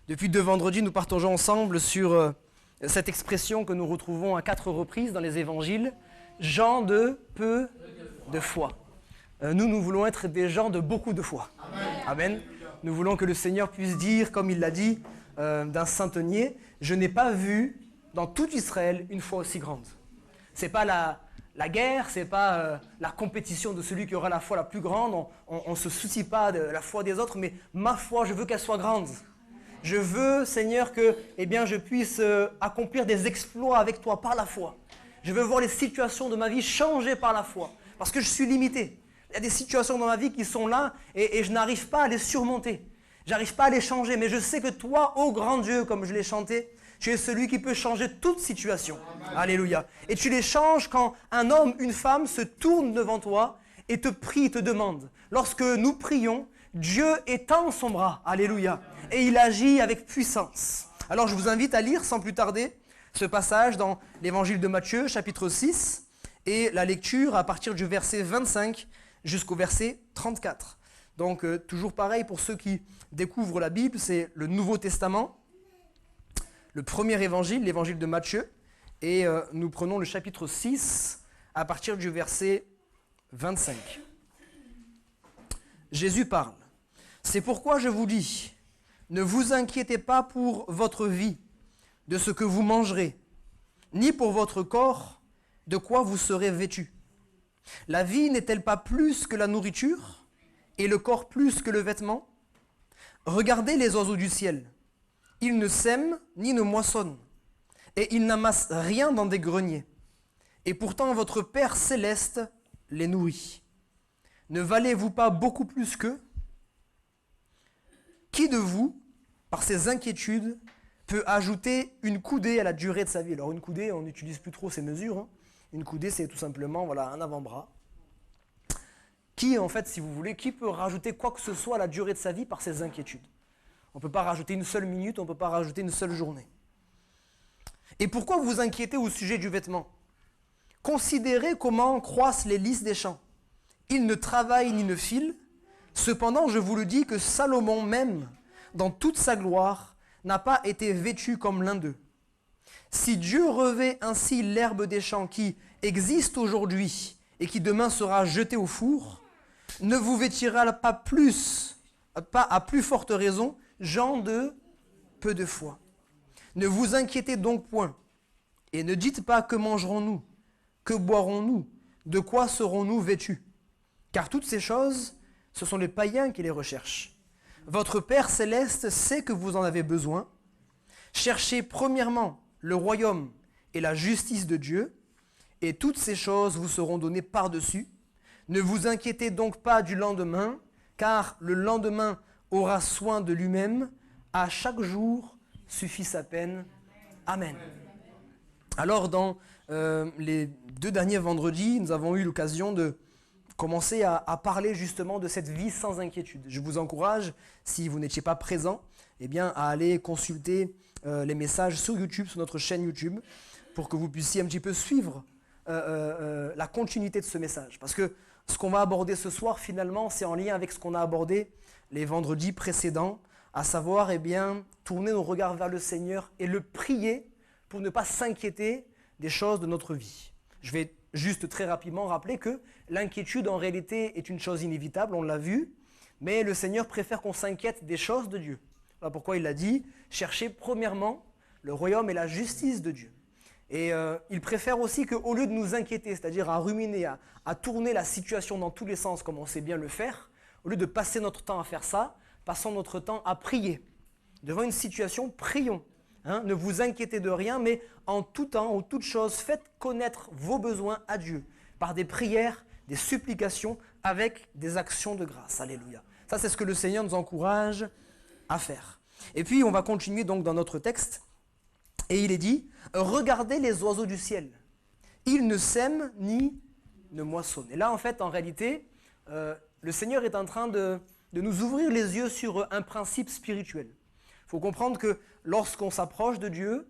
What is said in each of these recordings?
Depuis 2 vendredis, nous partageons ensemble sur cette expression que nous retrouvons à 4 reprises dans les évangiles, gens de peu de foi. Nous voulons être des gens de beaucoup de foi. Amen. Nous voulons que le Seigneur puisse dire, comme il l'a dit d'un centenier, « Je n'ai pas vu dans tout Israël une foi aussi grande. » Ce n'est pas la guerre, ce n'est pas la compétition de celui qui aura la foi la plus grande. On ne se soucie pas de la foi des autres, mais ma foi, je veux qu'elle soit grande. Je veux, Seigneur, que je puisse accomplir des exploits avec toi par la foi. Je veux voir les situations de ma vie changer par la foi, parce que je suis limité. Il y a des situations dans ma vie qui sont là et je n'arrive pas à les surmonter. Je n'arrive pas à les changer, mais je sais que toi, ô grand Dieu, comme je l'ai chanté, tu es celui qui peut changer toute situation. Amen. Alléluia. Et tu les changes quand un homme, une femme se tourne devant toi et te prie, te demande. Lorsque nous prions, Dieu étend son bras. Alléluia. Et il agit avec puissance. Alors je vous invite à lire sans plus tarder ce passage dans l'évangile de Matthieu, chapitre 6, et la lecture à partir du verset 25 jusqu'au verset 34. Donc toujours pareil pour ceux qui découvrent la Bible, c'est le Nouveau Testament, le premier évangile, l'évangile de Matthieu, et nous prenons le chapitre 6 à partir du verset 25. Jésus parle. « C'est pourquoi je vous dis, ne vous inquiétez pas pour votre vie, de ce que vous mangerez, ni pour votre corps, de quoi vous serez vêtus. La vie n'est-elle pas plus que la nourriture, et le corps plus que le vêtement? Regardez les oiseaux du ciel. Ils ne sèment ni ne moissonnent, et ils n'amassent rien dans des greniers. Et pourtant votre Père céleste les nourrit. Ne valez-vous pas beaucoup plus qu'eux? Qui de vous, par ses inquiétudes, peut ajouter une coudée à la durée de sa vie? Alors une coudée, on n'utilise plus trop ces mesures. Hein. Une coudée, c'est tout simplement un avant-bras. Qui, en fait, si vous voulez, qui peut rajouter quoi que ce soit à la durée de sa vie par ses inquiétudes? On ne peut pas rajouter une seule minute, on ne peut pas rajouter une seule journée. Et pourquoi vous vous inquiétez au sujet du vêtement? Considérez comment croissent les lys des champs. Ils ne travaillent ni ne filent. Cependant, je vous le dis que Salomon même, dans toute sa gloire, n'a pas été vêtu comme l'un d'eux. Si Dieu revêt ainsi l'herbe des champs qui existe aujourd'hui et qui demain sera jetée au four, ne vous vêtira pas à plus forte raison, gens de peu de foi. Ne vous inquiétez donc point, et ne dites pas que mangerons-nous, que boirons-nous, de quoi serons-nous vêtus? Car toutes ces choses, ce sont les païens qui les recherchent. Votre Père céleste sait que vous en avez besoin. Cherchez premièrement le royaume et la justice de Dieu, et toutes ces choses vous seront données par-dessus. Ne vous inquiétez donc pas du lendemain, car le lendemain aura soin de lui-même. À chaque jour suffit sa peine. Amen. Alors, dans les 2 derniers vendredis, nous avons eu l'occasion de commencer à parler justement de cette vie sans inquiétude. Je vous encourage, si vous n'étiez pas présent, à aller consulter les messages sur YouTube, sur notre chaîne YouTube, pour que vous puissiez un petit peu suivre la continuité de ce message. Parce que ce qu'on va aborder ce soir, finalement, c'est en lien avec ce qu'on a abordé les vendredis précédents, à savoir, tourner nos regards vers le Seigneur et le prier pour ne pas s'inquiéter des choses de notre vie. Je vais juste très rapidement rappeler que l'inquiétude, en réalité, est une chose inévitable, on l'a vu, mais le Seigneur préfère qu'on s'inquiète des choses de Dieu. Voilà pourquoi il a dit, cherchez premièrement le royaume et la justice de Dieu. Et il préfère aussi qu'au lieu de nous inquiéter, c'est-à-dire à ruminer, à tourner la situation dans tous les sens comme on sait bien le faire, au lieu de passer notre temps à faire ça, passons notre temps à prier. Devant une situation, prions. Ne vous inquiétez de rien, mais en tout temps, en toute chose, faites connaître vos besoins à Dieu par des prières, des supplications, avec des actions de grâce. Alléluia. Ça, c'est ce que le Seigneur nous encourage à faire. Et puis, on va continuer donc dans notre texte. Et il est dit, regardez les oiseaux du ciel. Ils ne sèment ni ne moissonnent. Et là, en fait, en réalité, le Seigneur est en train de nous ouvrir les yeux sur un principe spirituel. Il faut comprendre que lorsqu'on s'approche de Dieu,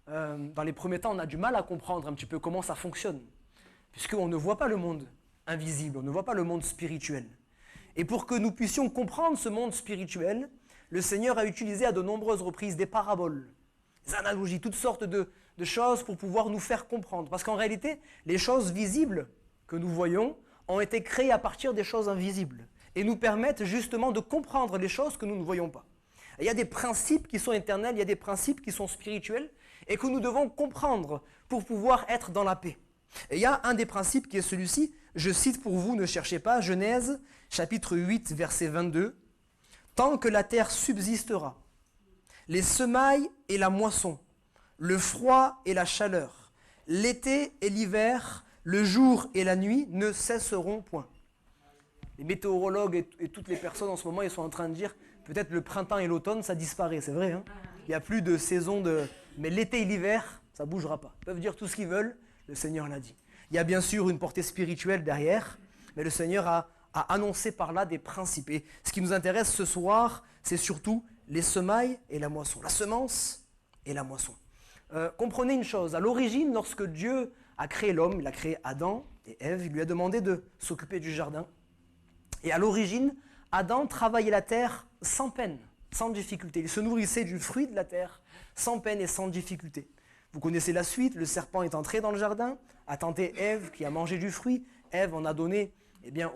dans les premiers temps, on a du mal à comprendre un petit peu comment ça fonctionne. Puisqu'on ne voit pas le monde invisible, on ne voit pas le monde spirituel. Et pour que nous puissions comprendre ce monde spirituel, le Seigneur a utilisé à de nombreuses reprises des paraboles, des analogies, toutes sortes de choses pour pouvoir nous faire comprendre. Parce qu'en réalité, les choses visibles que nous voyons ont été créées à partir des choses invisibles et nous permettent justement de comprendre les choses que nous ne voyons pas. Et il y a des principes qui sont éternels, il y a des principes qui sont spirituels et que nous devons comprendre pour pouvoir être dans la paix. Et il y a un des principes qui est celui-ci, je cite pour vous, ne cherchez pas, Genèse, chapitre 8, verset 22. « Tant que la terre subsistera, les semailles et la moisson, le froid et la chaleur, l'été et l'hiver, le jour et la nuit ne cesseront point. » Les météorologues et toutes les personnes en ce moment, ils sont en train de dire, peut-être le printemps et l'automne, ça disparaît, c'est vrai. Hein, il n'y a plus de saison mais l'été et l'hiver, ça ne bougera pas. Ils peuvent dire tout ce qu'ils veulent, le Seigneur l'a dit. Il y a bien sûr une portée spirituelle derrière, mais le Seigneur a annoncé par là des principes. Et ce qui nous intéresse ce soir, c'est surtout les semailles et la moisson. La semence et la moisson. Comprenez une chose, à l'origine, lorsque Dieu a créé l'homme, il a créé Adam et Ève, il lui a demandé de s'occuper du jardin. Et à l'origine, Adam travaillait la terre sans peine, sans difficulté. Il se nourrissait du fruit de la terre sans peine et sans difficulté. Vous connaissez la suite, le serpent est entré dans le jardin, a tenté Ève qui a mangé du fruit. Ève en a donné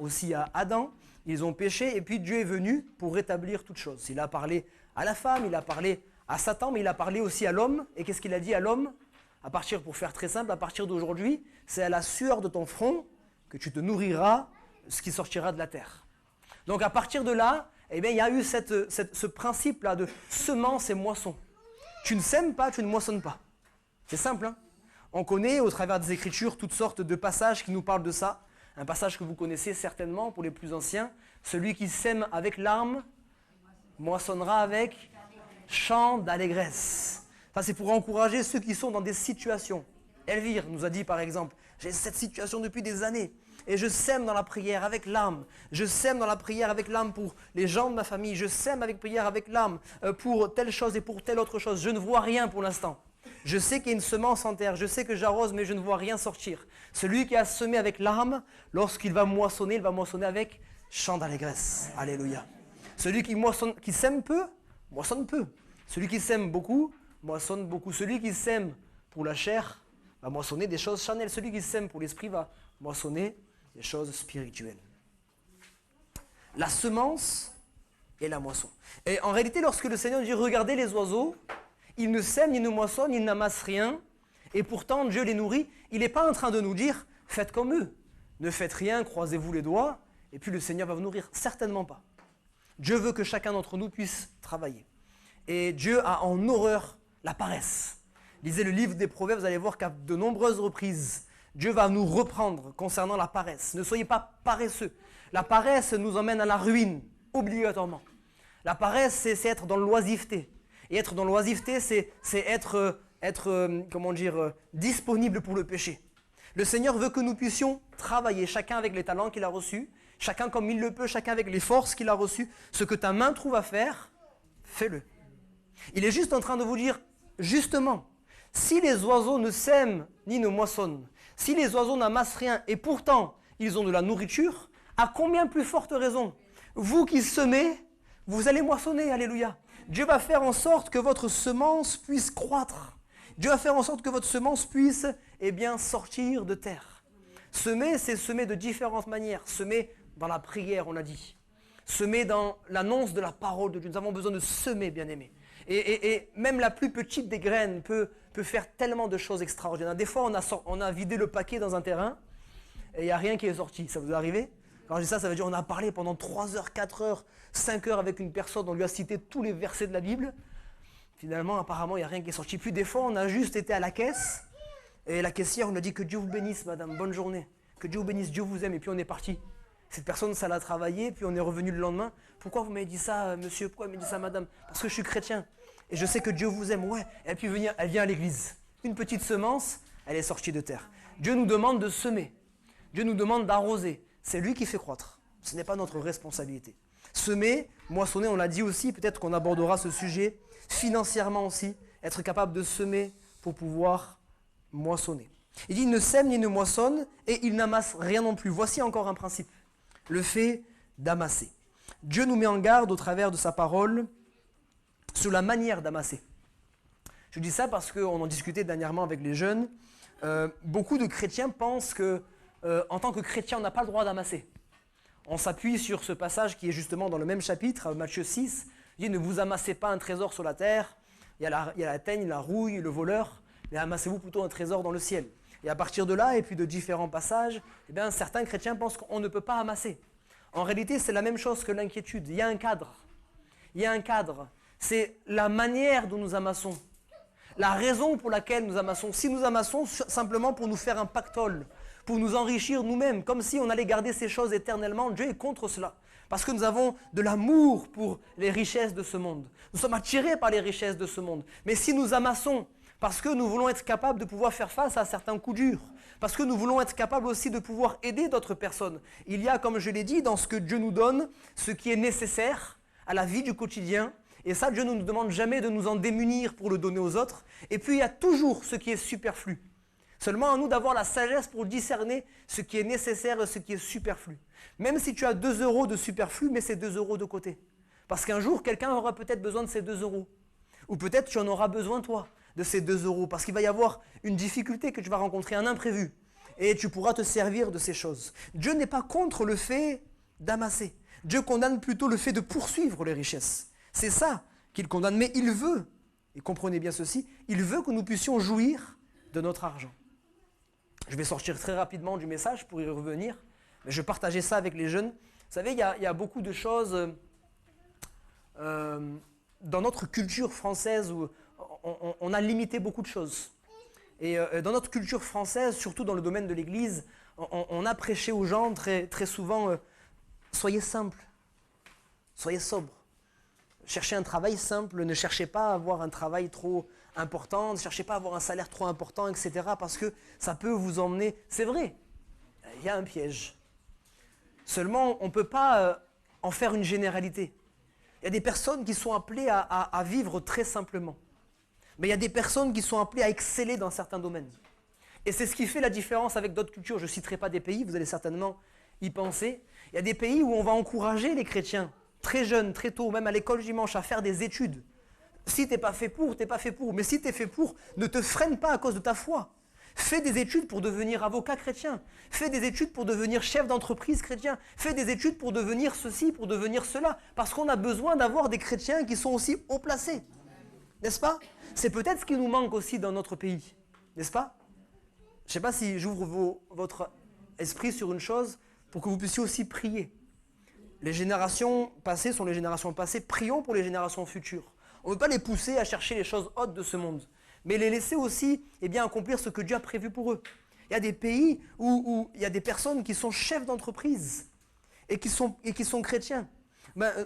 aussi à Adam. Ils ont péché et puis Dieu est venu pour rétablir toutes choses. Il a parlé à la femme, il a parlé à Satan, mais il a parlé aussi à l'homme. Et qu'est-ce qu'il a dit à l'homme ? Pour faire très simple, à partir d'aujourd'hui, c'est à la sueur de ton front que tu te nourriras ce qui sortira de la terre. Donc à partir de là, il y a eu ce principe-là de semence et moisson. Tu ne sèmes pas, tu ne moissonnes pas. C'est simple, hein ? On connaît au travers des Écritures toutes sortes de passages qui nous parlent de ça. Un passage que vous connaissez certainement pour les plus anciens. Celui qui sème avec larmes, moissonnera avec chant d'allégresse. Ça, c'est pour encourager ceux qui sont dans des situations. Elvire nous a dit par exemple, j'ai cette situation depuis des années et je sème dans la prière avec larmes. Je sème dans la prière avec larmes pour les gens de ma famille. Je sème avec prière avec larmes pour telle chose et pour telle autre chose. Je ne vois rien pour l'instant. Je sais qu'il y a une semence en terre, je sais que j'arrose, mais je ne vois rien sortir. Celui qui a semé avec larmes, lorsqu'il va moissonner, il va moissonner avec chant d'allégresse. Alléluia. Celui qui sème peu, moissonne peu. Celui qui sème beaucoup, moissonne beaucoup. Celui qui sème pour la chair, va moissonner des choses charnelles. Celui qui sème pour l'esprit va moissonner des choses spirituelles. La semence et la moisson. Et en réalité, lorsque le Seigneur dit « Regardez les oiseaux », ils ne sèment, ils ne moissonnent, ils n'amassent rien. Et pourtant, Dieu les nourrit. Il n'est pas en train de nous dire « Faites comme eux. Ne faites rien, croisez-vous les doigts, et puis le Seigneur va vous nourrir. » Certainement pas. Dieu veut que chacun d'entre nous puisse travailler. Et Dieu a en horreur la paresse. Lisez le livre des Proverbes, vous allez voir qu'à de nombreuses reprises, Dieu va nous reprendre concernant la paresse. Ne soyez pas paresseux. La paresse nous emmène à la ruine, obligatoirement. La paresse, c'est être dans l'oisiveté. Et être dans l'oisiveté, c'est être disponible pour le péché. Le Seigneur veut que nous puissions travailler, chacun avec les talents qu'il a reçus, chacun comme il le peut, chacun avec les forces qu'il a reçues. Ce que ta main trouve à faire, fais-le. Il est juste en train de vous dire, justement, si les oiseaux ne sèment ni ne moissonnent, si les oiseaux n'amassent rien et pourtant ils ont de la nourriture, à combien plus forte raison, vous qui semez, vous allez moissonner, alléluia. Dieu va faire en sorte que votre semence puisse croître. Dieu va faire en sorte que votre semence puisse sortir de terre. Semer, c'est semer de différentes manières. Semer dans la prière, on l'a dit. Semer dans l'annonce de la parole de Dieu. Nous avons besoin de semer, bien-aimés. Et même la plus petite des graines peut faire tellement de choses extraordinaires. Des fois, on a vidé le paquet dans un terrain et il n'y a rien qui est sorti. Ça vous est arrivé ? Quand je dis ça, ça veut dire qu'on a parlé pendant 3 heures, 4 heures, 5 heures avec une personne, on lui a cité tous les versets de la Bible. Finalement, apparemment, il n'y a rien qui est sorti. Puis des fois, on a juste été à la caisse et la caissière, on a dit que Dieu vous bénisse, madame, bonne journée. Que Dieu vous bénisse, Dieu vous aime. Et puis on est parti. Cette personne, ça l'a travaillé, puis on est revenu le lendemain. Pourquoi vous m'avez dit ça, monsieur ? Pourquoi vous m'avez dit ça, madame ? Parce que je suis chrétien. Et je sais que Dieu vous aime. Ouais. Et puis elle vient à l'église. Une petite semence, elle est sortie de terre. Dieu nous demande de semer. Dieu nous demande d'arroser. C'est lui qui fait croître. Ce n'est pas notre responsabilité. Semer, moissonner, on l'a dit aussi, peut-être qu'on abordera ce sujet financièrement aussi, être capable de semer pour pouvoir moissonner. Il dit, il ne sème ni ne moissonne et il n'amasse rien non plus. Voici encore un principe, le fait d'amasser. Dieu nous met en garde au travers de sa parole sur la manière d'amasser. Je dis ça parce qu'on en discutait dernièrement avec les jeunes. Beaucoup de chrétiens pensent que, en tant que chrétien, on n'a pas le droit d'amasser. On s'appuie sur ce passage qui est justement dans le même chapitre, Matthieu 6. Il dit, ne vous amassez pas un trésor sur la terre. Il y a la teigne, la rouille, le voleur. Mais amassez-vous plutôt un trésor dans le ciel. Et à partir de là, et puis de différents passages, eh bien, certains chrétiens pensent qu'on ne peut pas amasser. En réalité, c'est la même chose que l'inquiétude. Il y a un cadre. Il y a un cadre. C'est la manière dont nous amassons. La raison pour laquelle nous amassons. Si nous amassons simplement pour nous faire un pactole, pour nous enrichir nous-mêmes, comme si on allait garder ces choses éternellement, Dieu est contre cela. Parce que nous avons de l'amour pour les richesses de ce monde. Nous sommes attirés par les richesses de ce monde. Mais si nous amassons parce que nous voulons être capables de pouvoir faire face à certains coups durs, parce que nous voulons être capables aussi de pouvoir aider d'autres personnes, il y a, comme je l'ai dit, dans ce que Dieu nous donne, ce qui est nécessaire à la vie du quotidien. Et ça, Dieu ne nous demande jamais de nous en démunir pour le donner aux autres. Et puis, il y a toujours ce qui est superflu. Seulement à nous d'avoir la sagesse pour discerner ce qui est nécessaire et ce qui est superflu. Même si tu as 2 euros de superflu, mets ces 2 euros de côté. Parce qu'un jour, quelqu'un aura peut-être besoin de ces 2 euros. Ou peut-être tu en auras besoin, toi, de ces 2 euros. Parce qu'il va y avoir une difficulté que tu vas rencontrer, un imprévu. Et tu pourras te servir de ces choses. Dieu n'est pas contre le fait d'amasser. Dieu condamne plutôt le fait de poursuivre les richesses. C'est ça qu'il condamne. Mais il veut, et comprenez bien ceci, il veut que nous puissions jouir de notre argent. Je vais sortir très rapidement du message pour y revenir, mais je partageais ça avec les jeunes. Vous savez, il y a beaucoup de choses dans notre culture française où on a limité beaucoup de choses. Et dans notre culture française, surtout dans le domaine de l'Église, on a prêché aux gens très, très souvent soyez simples, soyez sobres. Cherchez un travail simple, ne cherchez pas à avoir un travail trop important, ne cherchez pas à avoir un salaire trop important, etc. Parce que ça peut vous emmener... C'est vrai, il y a un piège. Seulement, on ne peut pas en faire une généralité. Il y a des personnes qui sont appelées à vivre très simplement. Mais il y a des personnes qui sont appelées à exceller dans certains domaines. Et c'est ce qui fait la différence avec d'autres cultures. Je ne citerai pas des pays, vous allez certainement y penser. Il y a des pays où on va encourager les chrétiens, très jeunes, très tôt, même à l'école du dimanche, à faire des études. Si tu n'es pas fait pour, tu n'es pas fait pour. Mais si tu es fait pour, ne te freine pas à cause de ta foi. Fais des études pour devenir avocat chrétien. Fais des études pour devenir chef d'entreprise chrétien. Fais des études pour devenir ceci, pour devenir cela. Parce qu'on a besoin d'avoir des chrétiens qui sont aussi haut placés. N'est-ce pas? C'est peut-être ce qui nous manque aussi dans notre pays. N'est-ce pas? Je ne sais pas si j'ouvre votre esprit sur une chose pour que vous puissiez aussi prier. Les générations passées sont les générations passées. Prions pour les générations futures. On ne veut pas les pousser à chercher les choses hautes de ce monde, mais les laisser aussi accomplir ce que Dieu a prévu pour eux. Il y a des pays où il y a des personnes qui sont chefs d'entreprise et qui sont chrétiens.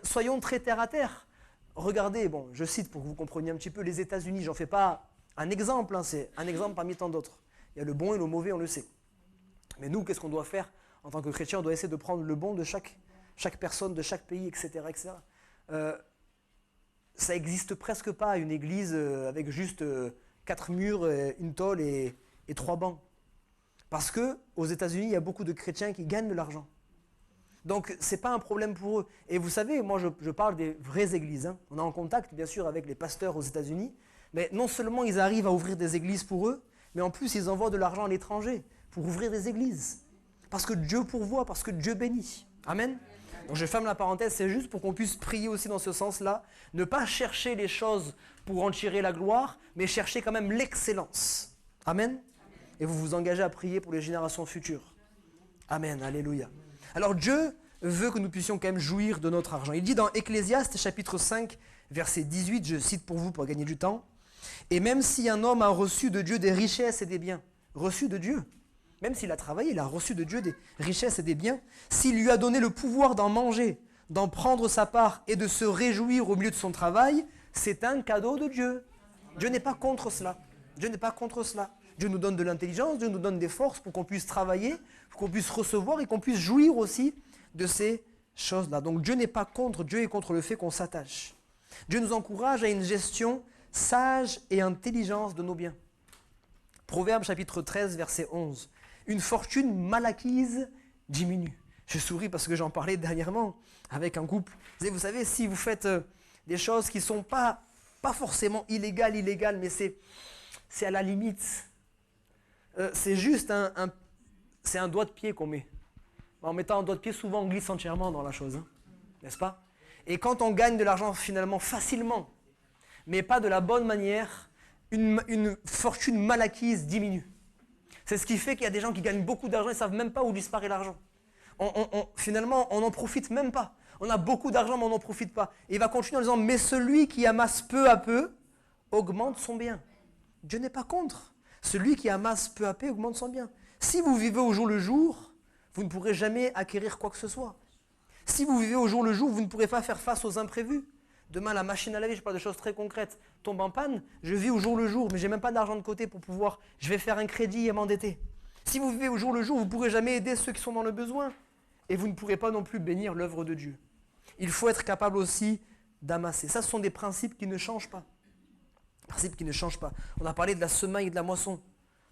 Soyons très terre à terre. Regardez, je cite pour que vous compreniez un petit peu les États-Unis. J'en fais pas un exemple, c'est un exemple parmi tant d'autres. Il y a le bon et le mauvais, on le sait. Mais nous, qu'est-ce qu'on doit faire en tant que chrétiens? On doit essayer de prendre le bon de chaque personne, de chaque pays, etc. etc. Ça n'existe presque pas une église avec juste 4 murs, une tôle et 3 bancs. Parce qu'aux États-Unis, il y a beaucoup de chrétiens qui gagnent de l'argent. Donc, ce n'est pas un problème pour eux. Et vous savez, moi, je parle des vraies églises. Hein. On est en contact, bien sûr, avec les pasteurs aux États-Unis. Mais non seulement ils arrivent à ouvrir des églises pour eux, mais en plus, ils envoient de l'argent à l'étranger pour ouvrir des églises. Parce que Dieu pourvoit, parce que Dieu bénit. Amen. Donc je ferme la parenthèse, c'est juste pour qu'on puisse prier aussi dans ce sens-là. Ne pas chercher les choses pour en tirer la gloire, mais chercher quand même l'excellence. Amen. Et vous vous engagez à prier pour les générations futures. Amen, alléluia. Alors Dieu veut que nous puissions quand même jouir de notre argent. Il dit dans Ecclésiaste chapitre 5, verset 18, je cite pour vous pour gagner du temps. Et même si un homme a reçu de Dieu des richesses et des biens, reçu de Dieu, même s'il a travaillé, il a reçu de Dieu des richesses et des biens. S'il lui a donné le pouvoir d'en manger, d'en prendre sa part et de se réjouir au milieu de son travail, c'est un cadeau de Dieu. Dieu n'est pas contre cela. Dieu n'est pas contre cela. Dieu nous donne de l'intelligence, Dieu nous donne des forces pour qu'on puisse travailler, pour qu'on puisse recevoir et qu'on puisse jouir aussi de ces choses-là. Donc Dieu n'est pas contre, Dieu est contre le fait qu'on s'attache. Dieu nous encourage à une gestion sage et intelligente de nos biens. Proverbe chapitre 13, verset 11. Une fortune mal acquise diminue. Je souris parce que j'en parlais dernièrement avec un couple. Vous savez, si vous faites des choses qui ne sont pas pas forcément illégal, mais c'est à la limite. C'est juste c'est un doigt de pied qu'on met. En mettant un doigt de pied, souvent on glisse entièrement dans la chose, hein, n'est-ce pas? Et quand on gagne de l'argent finalement facilement, mais pas de la bonne manière, une fortune mal acquise diminue. C'est ce qui fait qu'il y a des gens qui gagnent beaucoup d'argent et ne savent même pas où disparaît l'argent. Finalement, on n'en profite même pas. On a beaucoup d'argent, mais on n'en profite pas. Et il va continuer en disant, mais celui qui amasse peu à peu augmente son bien. Dieu n'est pas contre. Celui qui amasse peu à peu augmente son bien. Si vous vivez au jour le jour, vous ne pourrez jamais acquérir quoi que ce soit. Si vous vivez au jour le jour, vous ne pourrez pas faire face aux imprévus. Demain, la machine à laver, je parle de choses très concrètes, tombe en panne, je vis au jour le jour, mais je n'ai même pas d'argent de côté pour pouvoir, je vais faire un crédit et m'endetter. Si vous vivez au jour le jour, vous ne pourrez jamais aider ceux qui sont dans le besoin. Et vous ne pourrez pas non plus bénir l'œuvre de Dieu. Il faut être capable aussi d'amasser. Ça, ce sont des principes qui ne changent pas. Principes qui ne changent pas. On a parlé de la semaille et de la moisson.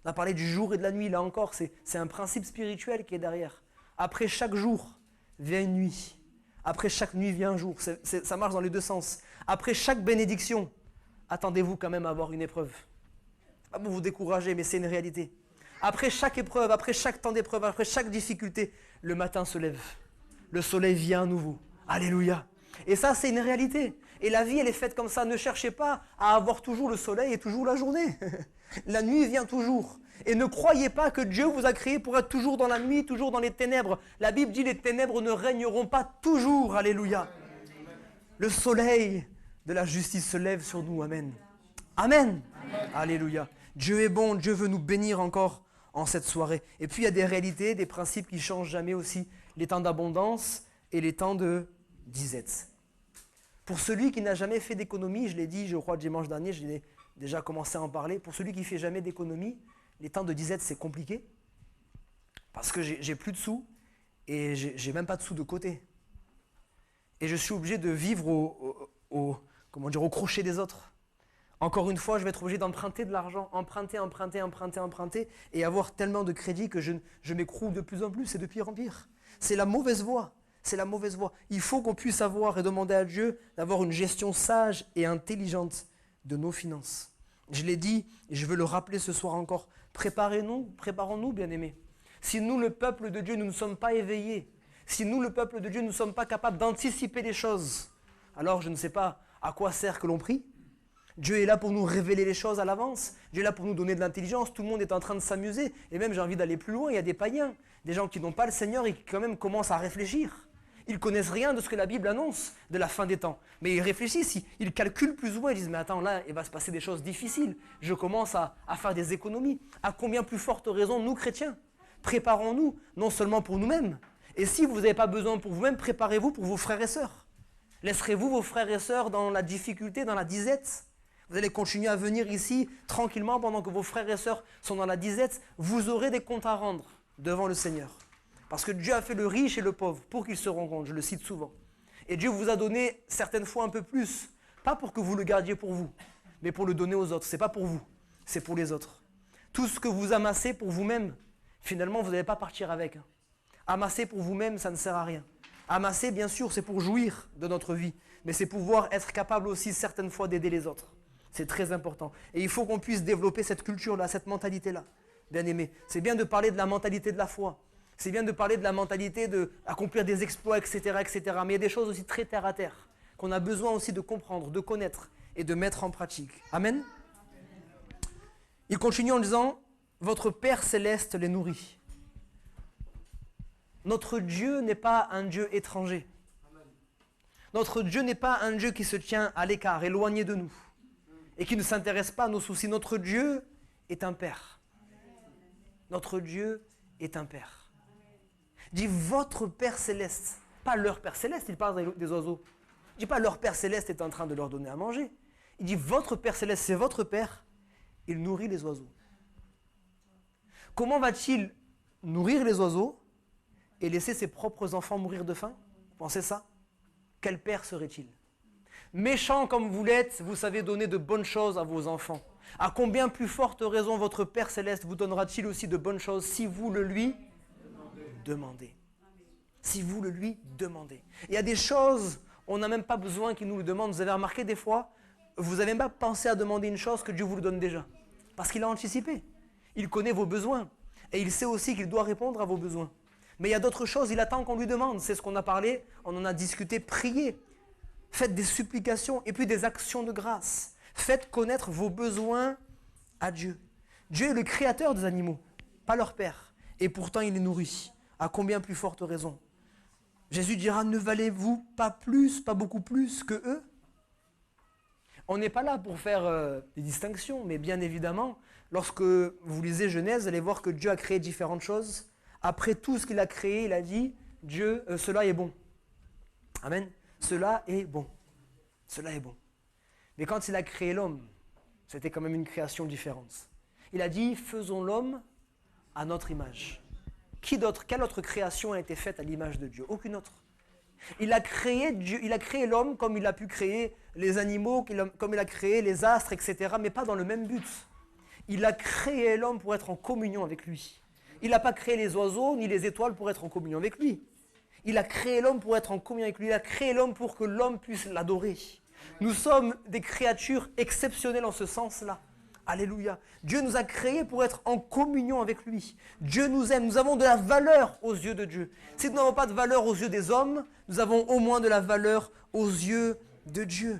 On a parlé du jour et de la nuit. Là encore, c'est un principe spirituel qui est derrière. Après chaque jour vient une nuit. Après chaque nuit vient un jour. Ça marche dans les deux sens. Après chaque bénédiction, attendez-vous quand même à avoir une épreuve. Pas pour vous décourager, mais c'est une réalité. Après chaque épreuve, après chaque temps d'épreuve, après chaque difficulté, le matin se lève. Le soleil vient à nouveau. Alléluia. Et ça, c'est une réalité. Et la vie, elle est faite comme ça. Ne cherchez pas à avoir toujours le soleil et toujours la journée. La nuit vient toujours. Et ne croyez pas que Dieu vous a créé pour être toujours dans la nuit, toujours dans les ténèbres. La Bible dit les ténèbres ne régneront pas toujours. Alléluia. Le soleil de la justice se lève sur nous. Amen. Amen. Amen. Alléluia. Dieu est bon. Dieu veut nous bénir encore en cette soirée. Et puis il y a des réalités, des principes qui ne changent jamais aussi. Les temps d'abondance et les temps de disette. Pour celui qui n'a jamais fait d'économie, je l'ai dit, je crois, dimanche dernier, j'ai déjà commencé à en parler. Pour celui qui ne fait jamais d'économie, les temps de disette, c'est compliqué. Parce que j'ai plus de sous et j'ai même pas de sous de côté. Et je suis obligé de vivre au crochet des autres. Encore une fois, je vais être obligé d'emprunter de l'argent, emprunter, et avoir tellement de crédit que je m'écroule de plus en plus et de pire en pire. C'est la mauvaise voie. C'est la mauvaise voie. Il faut qu'on puisse avoir et demander à Dieu d'avoir une gestion sage et intelligente de nos finances. Je l'ai dit et je veux le rappeler ce soir encore. Préparons-nous, bien-aimés. Si nous, le peuple de Dieu, nous ne sommes pas éveillés, si nous, le peuple de Dieu, nous ne sommes pas capables d'anticiper les choses, alors je ne sais pas à quoi sert que l'on prie. Dieu est là pour nous révéler les choses à l'avance. Dieu est là pour nous donner de l'intelligence. Tout le monde est en train de s'amuser. Et même, j'ai envie d'aller plus loin. Il y a des païens, des gens qui n'ont pas le Seigneur et qui quand même commencent à réfléchir. Ils ne connaissent rien de ce que la Bible annonce de la fin des temps. Mais ils réfléchissent, ils calculent plus ou moins. Ils disent, mais attends, là, il va se passer des choses difficiles. Je commence à faire des économies. À combien plus forte raison, nous, chrétiens, préparons-nous, non seulement pour nous-mêmes. Et si vous n'avez pas besoin pour vous-même, préparez-vous pour vos frères et sœurs. Laisserez-vous vos frères et sœurs dans la difficulté, dans la disette ? Vous allez continuer à venir ici tranquillement pendant que vos frères et sœurs sont dans la disette. Vous aurez des comptes à rendre devant le Seigneur. Parce que Dieu a fait le riche et le pauvre pour qu'ils se rencontrent, je le cite souvent. Et Dieu vous a donné certaines fois un peu plus, pas pour que vous le gardiez pour vous, mais pour le donner aux autres. Ce n'est pas pour vous, c'est pour les autres. Tout ce que vous amassez pour vous-même, finalement, vous n'allez pas partir avec. Amasser pour vous-même, ça ne sert à rien. Amasser, bien sûr, c'est pour jouir de notre vie, mais c'est pouvoir être capable aussi certaines fois d'aider les autres. C'est très important. Et il faut qu'on puisse développer cette culture-là, cette mentalité-là. Bien aimé, c'est bien de parler de la mentalité de la foi. C'est bien de parler de la mentalité d'accomplir des exploits, etc., etc. Mais il y a des choses aussi très terre à terre qu'on a besoin aussi de comprendre, de connaître et de mettre en pratique. Amen. Il continue en disant, votre Père céleste les nourrit. Notre Dieu n'est pas un Dieu étranger. Notre Dieu n'est pas un Dieu qui se tient à l'écart, éloigné de nous, et qui ne s'intéresse pas à nos soucis. Notre Dieu est un Père. Notre Dieu est un Père. Il dit votre Père céleste, pas leur Père céleste, il parle des oiseaux. Il ne dit pas leur Père céleste est en train de leur donner à manger. Il dit votre Père céleste, c'est votre Père, il nourrit les oiseaux. Comment va-t-il nourrir les oiseaux et laisser ses propres enfants mourir de faim? Vous pensez ça? Quel père serait-il? Méchant comme vous l'êtes, vous savez donner de bonnes choses à vos enfants. À combien plus forte raison votre Père céleste vous donnera-t-il aussi de bonnes choses si vous le lui demandez. Si vous le lui demandez. Il y a des choses, on n'a même pas besoin qu'il nous le demande. Vous avez remarqué des fois, vous n'avez même pas pensé à demander une chose que Dieu vous le donne déjà. Parce qu'il a anticipé. Il connaît vos besoins. Et il sait aussi qu'il doit répondre à vos besoins. Mais il y a d'autres choses, il attend qu'on lui demande. C'est ce qu'on a parlé, on en a discuté, priez. Faites des supplications et puis des actions de grâce. Faites connaître vos besoins à Dieu. Dieu est le créateur des animaux, pas leur père. Et pourtant il les nourrit. À combien plus forte raison? Jésus dira, ne valez-vous pas plus, pas beaucoup plus que eux? On n'est pas là pour faire des distinctions, mais bien évidemment, lorsque vous lisez Genèse, vous allez voir que Dieu a créé différentes choses. Après tout ce qu'il a créé, il a dit, cela est bon. Amen. Cela est bon. Cela est bon. Mais quand il a créé l'homme, c'était quand même une création différente. Il a dit, faisons l'homme à notre image. Quelle autre création a été faite à l'image de Dieu? Aucune autre. Il a créé l'homme comme il a pu créer les animaux, comme il a créé les astres, etc., mais pas dans le même but. Il a créé l'homme pour être en communion avec lui. Il n'a pas créé les oiseaux ni les étoiles pour être en communion avec lui. Il a créé l'homme pour être en communion avec lui. Il a créé l'homme pour que l'homme puisse l'adorer. Nous sommes des créatures exceptionnelles en ce sens-là. Alléluia. Dieu nous a créés pour être en communion avec lui. Dieu nous aime. Nous avons de la valeur aux yeux de Dieu. Si nous n'avons pas de valeur aux yeux des hommes, nous avons au moins de la valeur aux yeux de Dieu.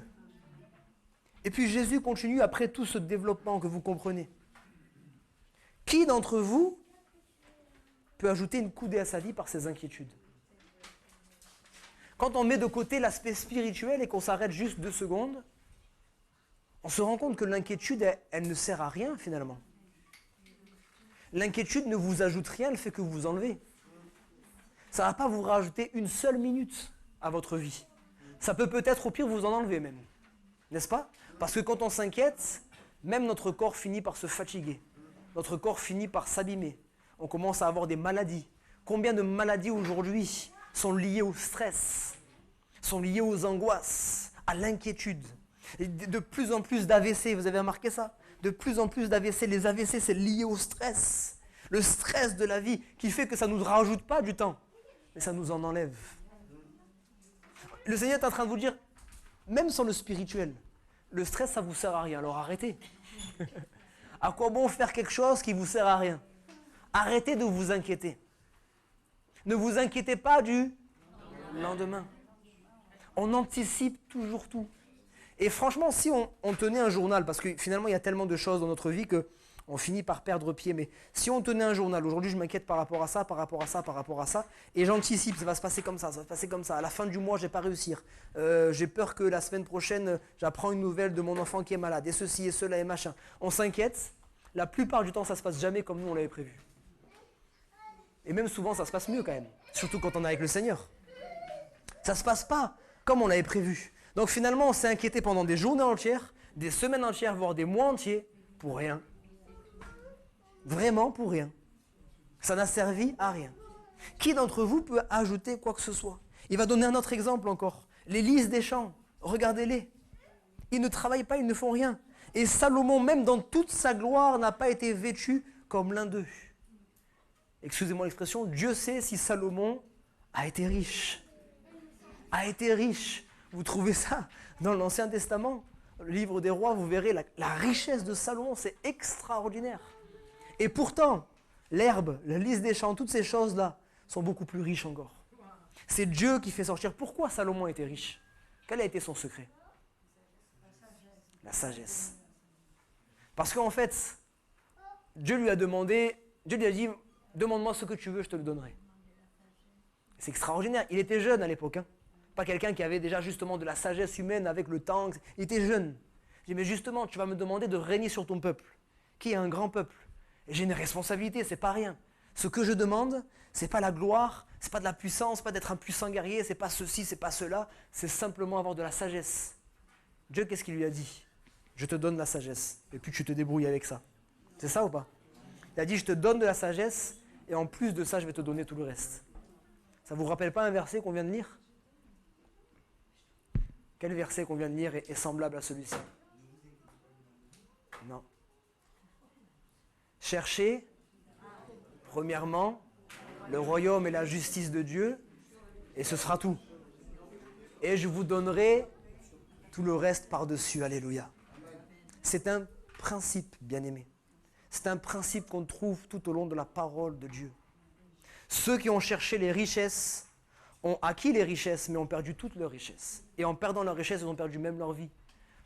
Et puis Jésus continue après tout ce développement que vous comprenez. Qui d'entre vous peut ajouter une coudée à sa vie par ses inquiétudes? Quand on met de côté l'aspect spirituel et qu'on s'arrête juste 2 secondes, on se rend compte que l'inquiétude, elle ne sert à rien finalement. L'inquiétude ne vous ajoute rien, elle fait que vous enlevez. Ça ne va pas vous rajouter une seule minute à votre vie. Ça peut peut-être au pire vous en enlever même. N'est-ce pas? Parce que quand on s'inquiète, même notre corps finit par se fatiguer. Notre corps finit par s'abîmer. On commence à avoir des maladies. Combien de maladies aujourd'hui sont liées au stress, sont liées aux angoisses, à l'inquiétude? Et de plus en plus d'AVC, vous avez remarqué ça? De plus en plus d'AVC, les AVC c'est lié au stress. Le stress de la vie qui fait que ça ne nous rajoute pas du temps, mais ça nous en enlève. Le Seigneur est en train de vous dire, même sans le spirituel, le stress ça ne vous sert à rien, alors arrêtez. À quoi bon faire quelque chose qui ne vous sert à rien? Arrêtez de vous inquiéter. Ne vous inquiétez pas du lendemain. On anticipe toujours tout. Et franchement, si on tenait un journal, parce que finalement il y a tellement de choses dans notre vie qu'on finit par perdre pied, mais si on tenait un journal, aujourd'hui je m'inquiète par rapport à ça, par rapport à ça, par rapport à ça, et j'anticipe, ça va se passer comme ça va se passer comme ça, à la fin du mois je ne vais pas réussir, j'ai peur que la semaine prochaine j'apprends une nouvelle de mon enfant qui est malade, et ceci et cela et machin. On s'inquiète, la plupart du temps ça ne se passe jamais comme nous on l'avait prévu. Et même souvent ça se passe mieux quand même, surtout quand on est avec le Seigneur. Ça ne se passe pas comme on l'avait prévu. Donc finalement, on s'est inquiété pendant des journées entières, des semaines entières, voire des mois entiers, pour rien. Vraiment pour rien. Ça n'a servi à rien. Qui d'entre vous peut ajouter quoi que ce soit? Il va donner un autre exemple encore. Les lys des champs, regardez-les. Ils ne travaillent pas, ils ne font rien. Et Salomon, même dans toute sa gloire, n'a pas été vêtu comme l'un d'eux. Excusez-moi l'expression, Dieu sait si Salomon a été riche. A été riche. Vous trouvez ça dans l'Ancien Testament, le livre des rois, vous verrez la richesse de Salomon, c'est extraordinaire. Et pourtant, l'herbe, le lys des champs, toutes ces choses-là sont beaucoup plus riches encore. C'est Dieu qui fait sortir. Pourquoi Salomon était riche? Quel a été son secret? La sagesse. Parce qu'en fait, Dieu lui a dit, demande-moi ce que tu veux, je te le donnerai. C'est extraordinaire. Il était jeune à l'époque, hein. Pas quelqu'un qui avait déjà justement de la sagesse humaine avec le temps. Il était jeune. Je dis, mais justement, tu vas me demander de régner sur ton peuple, qui est un grand peuple. Et j'ai une responsabilité, c'est pas rien. Ce que je demande, c'est pas la gloire, c'est pas de la puissance, pas d'être un puissant guerrier, c'est pas ceci, c'est pas cela, c'est simplement avoir de la sagesse. Dieu, qu'est-ce qu'il lui a dit? Je te donne la sagesse, et puis tu te débrouilles avec ça. C'est ça ou pas? Il a dit, je te donne de la sagesse, et en plus de ça, je vais te donner tout le reste. Ça vous rappelle pas un verset qu'on vient de lire? Quel verset qu'on vient de lire est semblable à celui-ci? Non. Cherchez, premièrement, le royaume et la justice de Dieu, et ce sera tout. Et je vous donnerai tout le reste par-dessus. Alléluia. C'est un principe, bien-aimé. C'est un principe qu'on trouve tout au long de la parole de Dieu. Ceux qui ont cherché les richesses ont acquis les richesses, mais ont perdu toutes leurs richesses. Et en perdant leurs richesses, ils ont perdu même leur vie.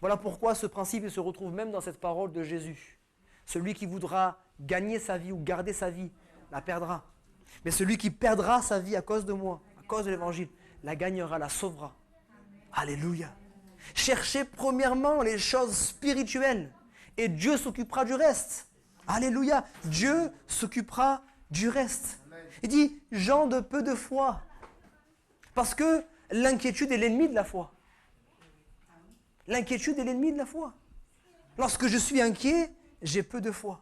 Voilà pourquoi ce principe il se retrouve même dans cette parole de Jésus. Celui qui voudra gagner sa vie ou garder sa vie, la perdra. Mais celui qui perdra sa vie à cause de moi, à cause de l'évangile, la gagnera, la sauvera. Alléluia. Cherchez premièrement les choses spirituelles et Dieu s'occupera du reste. Alléluia. Dieu s'occupera du reste. Il dit, gens de peu de foi. Parce que l'inquiétude est l'ennemi de la foi. L'inquiétude est l'ennemi de la foi. Lorsque je suis inquiet, j'ai peu de foi.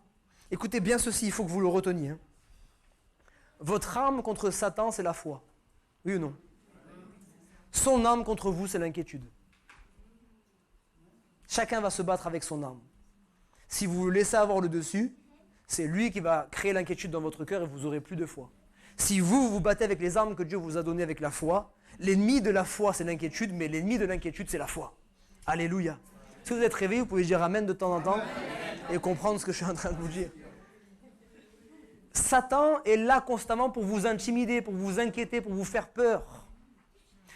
Écoutez bien ceci, il faut que vous le reteniez. Votre arme contre Satan, c'est la foi. Oui ou non? Son arme contre vous, c'est l'inquiétude. Chacun va se battre avec son arme. Si vous le laissez avoir le dessus, c'est lui qui va créer l'inquiétude dans votre cœur et vous n'aurez plus de foi. Si vous vous battez avec les armes que Dieu vous a données avec la foi, l'ennemi de la foi, c'est l'inquiétude, mais l'ennemi de l'inquiétude, c'est la foi. Alléluia. Si vous êtes réveillé, vous pouvez dire Amen de temps en temps et comprendre ce que je suis en train de vous dire. Satan est là constamment pour vous intimider, pour vous inquiéter, pour vous faire peur.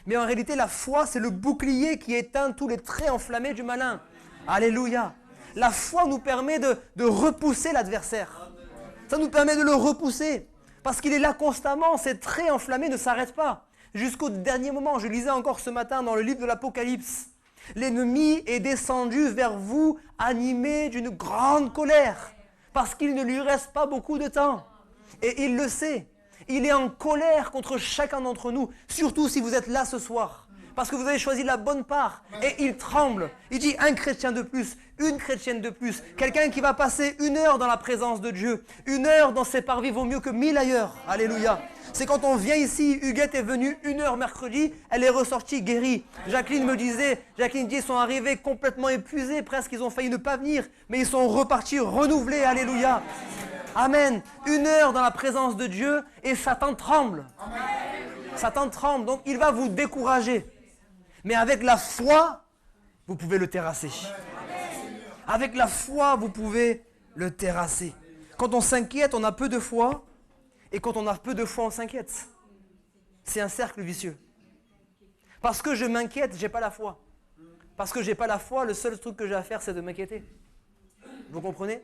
Mais en réalité, la foi, c'est le bouclier qui éteint tous les traits enflammés du malin. Alléluia. La foi nous permet de repousser l'adversaire. Ça nous permet de le repousser. Parce qu'il est là constamment, ces traits enflammés ne s'arrêtent pas. Jusqu'au dernier moment, je lisais encore ce matin dans le livre de l'Apocalypse. L'ennemi est descendu vers vous, animé d'une grande colère. Parce qu'il ne lui reste pas beaucoup de temps. Et il le sait. Il est en colère contre chacun d'entre nous, surtout si vous êtes là ce soir. Parce que vous avez choisi la bonne part. Et il tremble. Il dit un chrétien de plus, une chrétienne de plus. Quelqu'un qui va passer 1 heure dans la présence de Dieu. 1 heure dans ses parvis vaut mieux que 1000 ailleurs. Alléluia. C'est quand on vient ici, Huguette est venue 1 heure mercredi, elle est ressortie guérie. Jacqueline dit, ils sont arrivés complètement épuisés, presque ils ont failli ne pas venir. Mais ils sont repartis renouvelés. Alléluia. Amen. 1 heure dans la présence de Dieu et Satan tremble. Amen. Satan tremble, donc il va vous décourager. Mais avec la foi, vous pouvez le terrasser. Amen. Avec la foi, vous pouvez le terrasser. Quand on s'inquiète, on a peu de foi. Et quand on a peu de foi, on s'inquiète. C'est un cercle vicieux. Parce que je m'inquiète, je n'ai pas la foi. Parce que je n'ai pas la foi, le seul truc que j'ai à faire, c'est de m'inquiéter. Vous comprenez ?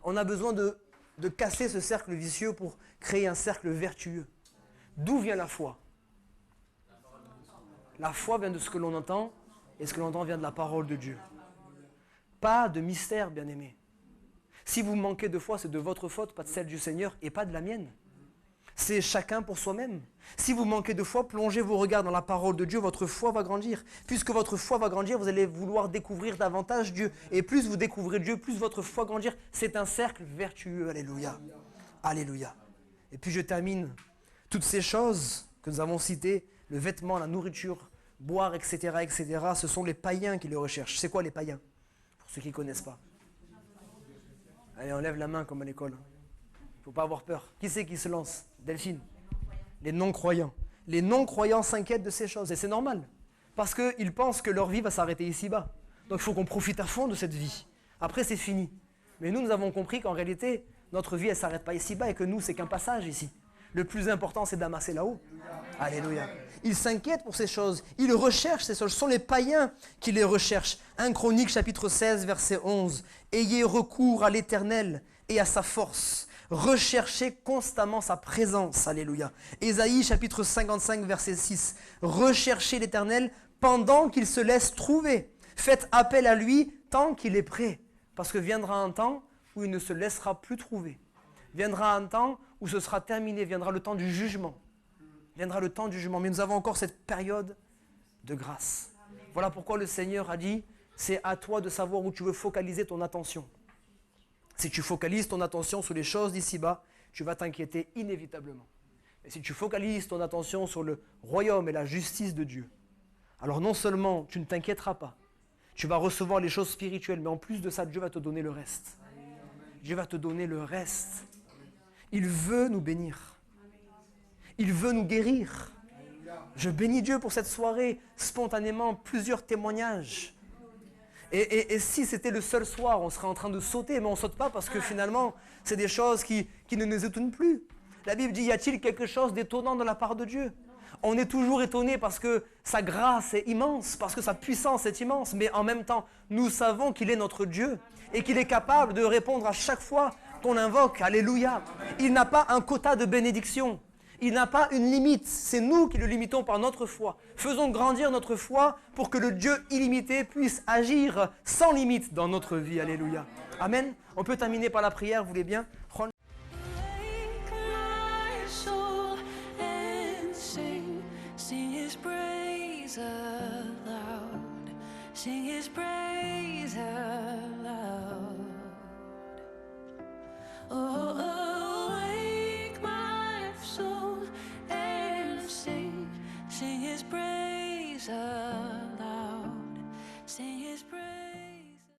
On a besoin de casser ce cercle vicieux pour créer un cercle vertueux. D'où vient la foi? La foi vient de ce que l'on entend, et ce que l'on entend vient de la parole de Dieu. Pas de mystère, bien-aimé. Si vous manquez de foi, c'est de votre faute, pas de celle du Seigneur, et pas de la mienne. C'est chacun pour soi-même. Si vous manquez de foi, plongez vos regards dans la parole de Dieu, votre foi va grandir. Puisque votre foi va grandir, vous allez vouloir découvrir davantage Dieu. Et plus vous découvrez Dieu, plus votre foi grandir. C'est un cercle vertueux. Alléluia. Alléluia. Et puis je termine. Toutes ces choses que nous avons citées, le vêtement, la nourriture, boire, etc., etc., ce sont les païens qui les recherchent. C'est quoi les païens? Pour ceux qui ne connaissent pas. Allez, on lève la main comme à l'école. Il ne faut pas avoir peur. Qui c'est qui se lance? Delphine. Les non-croyants. Les non-croyants s'inquiètent de ces choses. Et c'est normal. Parce qu'ils pensent que leur vie va s'arrêter ici-bas. Donc il faut qu'on profite à fond de cette vie. Après, c'est fini. Mais nous avons compris qu'en réalité, notre vie, elle ne s'arrête pas ici-bas et que nous, c'est qu'un passage ici. Le plus important, c'est d'amasser là-haut. Alléluia. Ils s'inquiètent pour ces choses. Ils recherchent ces choses. Ce sont les païens qui les recherchent. 1 Chroniques, chapitre 16, verset 11. Ayez recours à l'Éternel et à sa force. Recherchez constamment sa présence. Alléluia. Ésaïe, chapitre 55, verset 6. Recherchez l'Éternel pendant qu'il se laisse trouver. Faites appel à lui tant qu'il est prêt. Parce que viendra un temps où il ne se laissera plus trouver. Viendra un temps où ce sera terminé. Viendra le temps du jugement. Viendra le temps du jugement. Mais nous avons encore cette période de grâce. Voilà pourquoi le Seigneur a dit, c'est à toi de savoir où tu veux focaliser ton attention. Si tu focalises ton attention sur les choses d'ici-bas, tu vas t'inquiéter inévitablement. Et si tu focalises ton attention sur le royaume et la justice de Dieu, alors non seulement tu ne t'inquiéteras pas, tu vas recevoir les choses spirituelles, mais en plus de ça, Dieu va te donner le reste. Dieu va te donner le reste. Il veut nous bénir. Il veut nous guérir. Je bénis Dieu pour cette soirée, spontanément, plusieurs témoignages. Et si c'était le seul soir, on serait en train de sauter, mais on ne saute pas parce que finalement, c'est des choses qui ne nous étonnent plus. La Bible dit, y a-t-il quelque chose d'étonnant de la part de Dieu? On est toujours étonné parce que sa grâce est immense, parce que sa puissance est immense, mais en même temps, nous savons qu'il est notre Dieu et qu'il est capable de répondre à chaque fois qu'on invoque. Alléluia. Il n'a pas un quota de bénédiction. Il n'a pas une limite. C'est nous qui le limitons par notre foi. Faisons grandir notre foi pour que le Dieu illimité puisse agir sans limite dans notre vie. Alléluia. Amen. On peut terminer par la prière, vous voulez bien? Sing his praise aloud. Oh, awake my soul and sing his praise aloud. Sing his praise.